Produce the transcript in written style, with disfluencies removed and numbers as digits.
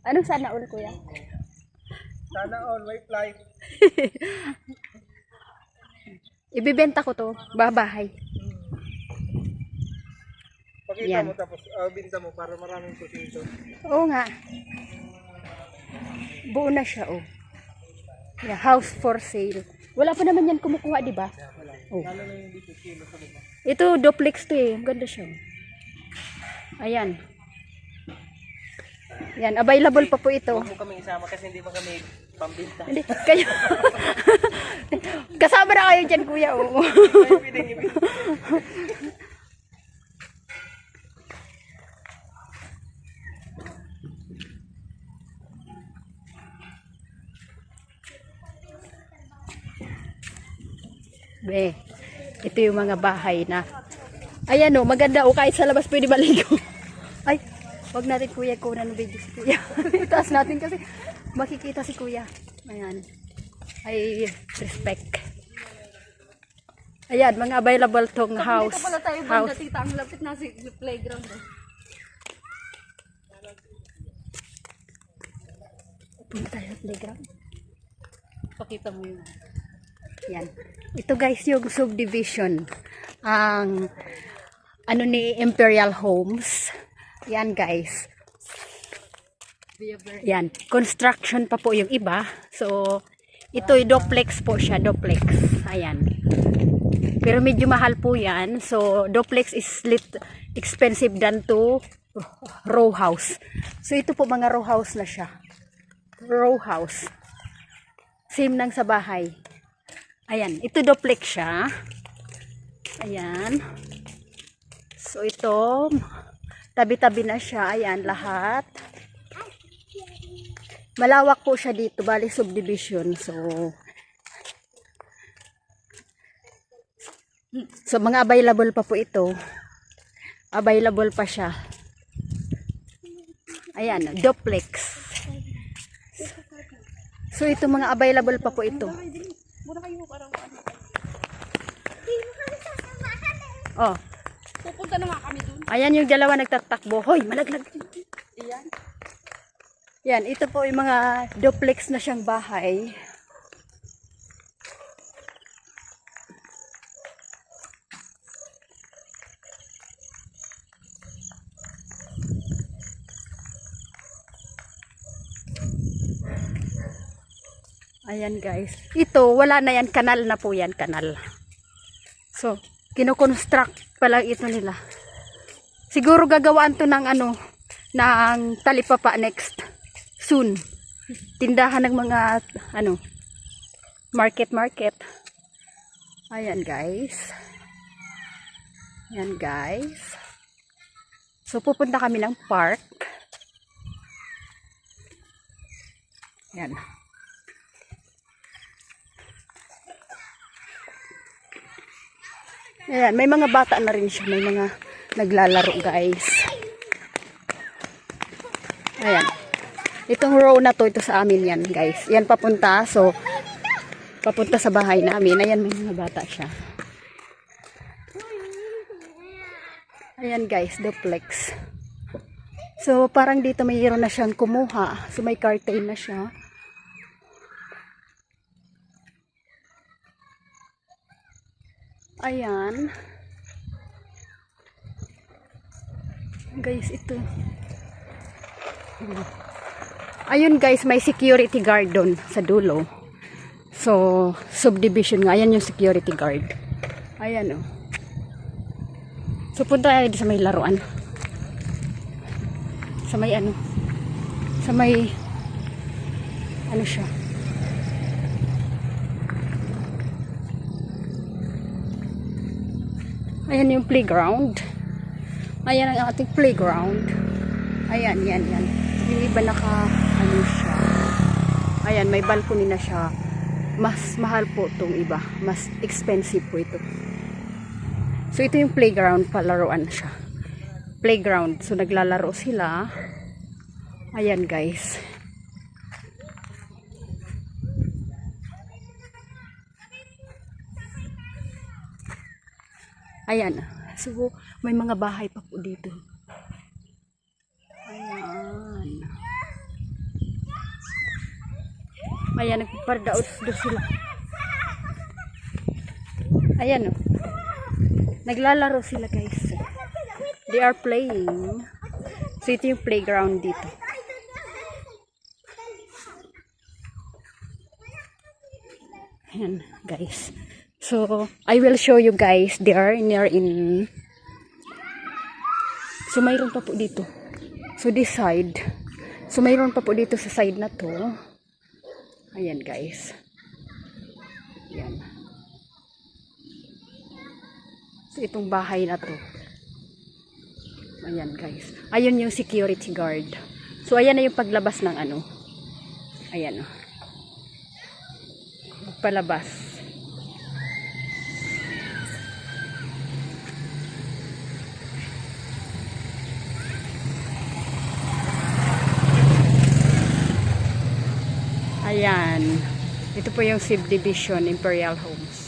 Ano sana all, kuya? Sana all may flight. Ibibenta ko to, babahay. Pakita Yan. mo tapos binta mo para maraming kusinto. Oo nga. Buo na siya, oh. Yeah, house for sale. Wala pa naman yan kumukuha, di ba? Oh. Lalo na yung dito kilo sa baba. Ito, duplex to eh. Maganda siya. Ayan. Yan, available pa po ito. Huwag mo kami isama kasi hindi mo kami pambinta. Hindi, kayo. Kasama na kayo dyan, kuya. Oh. Ay, pwedeng ibinta. Be, ito yung mga bahay na. Ayan o, maganda o, kahit sa labas pwede maligo. Ay, wag natin kuya kunan ng video si kuya. Itaas natin kasi makikita si kuya. Ayan. Ay, respect. Ayan, mga available tong house. Dito pala tayo House. banda, tita. Ang lapit na si playground. Punta tayo sa playground. Pakita mo yun. Yan. Ito guys yung subdivision. Ang ano ni Imperial Homes. Yan guys. Yan. Construction pa po yung iba. So, ito yung duplex po siya. Duplex. Ayan. Pero medyo mahal po yan. So, duplex is expensive than to row house. So, ito po mga row house na siya. Row house. Same nang sa bahay. Ayan, ito duplex siya. Ayan. So ito, tabi-tabi na siya. Ayan, lahat. Malawak po siya dito, bali subdivision. So mga available pa po ito. Available pa siya. Ayan, duplex. So ito mga available pa po ito. Muna kayo parang ano. Oh, Pupunta na nga kami dun. ayan yung dalawa nagtatakbo. Hoy, malaglag. Iyan. Yan, ito po yung mga duplex na siyang bahay. Ayan guys. Ito, wala na yan. Kanal na po yan. Kanal. So, kinoconstruct pa lang ito nila. Siguro gagawaan to ng ano, ng talipapa next. Soon. Tindahan ng mga, ano, market. Ayan guys. Ayan guys. So, pupunta kami ng park. Ayan. Ayan, may mga bata na rin siya. May mga naglalaro guys. Ayan. Itong row na to, ito sa amin yan guys. Yan papunta. So, papunta sa bahay namin. Ayan, may mga bata siya. Ayan guys, duplex. So, parang dito mayroon na siyang kumuha. So, may curtain na siya. Ayan. Guys, ito. Ayun guys, may security guard doon sa dulo. So, subdivision nga. Ayan yung security guard. Ayan oh. So, punta tayo sa may laruan. Sa may ano. Sa may ano siya. Ayan yung playground. Ayan ang ating playground. Ayan, yan. Yung iba naka, ano siya. Ayan, may balcony na siya. Mas mahal po itong iba. Mas expensive po ito. So, ito yung playground. Palaruan siya. Playground. So, naglalaro sila. Ayan, guys. Ayan. So, may mga bahay pa po dito. Ayan. Ayan, nagpardaot do sila. Ayan, oh. Naglalaro sila, guys. They are playing. So, ito yung playground dito. Ayan, guys. So, I will show you guys there in so, mayroon pa po dito. So, this side. So, mayroon pa po dito sa side na to. Ayan, guys. Ayan. So, itong bahay na to. Ayan, guys. Ayun yung security guard. So, ayan na yung paglabas ng ano. Ayan, oh. Palabas. Ayan. Ito po yung subdivision, Imperial Homes.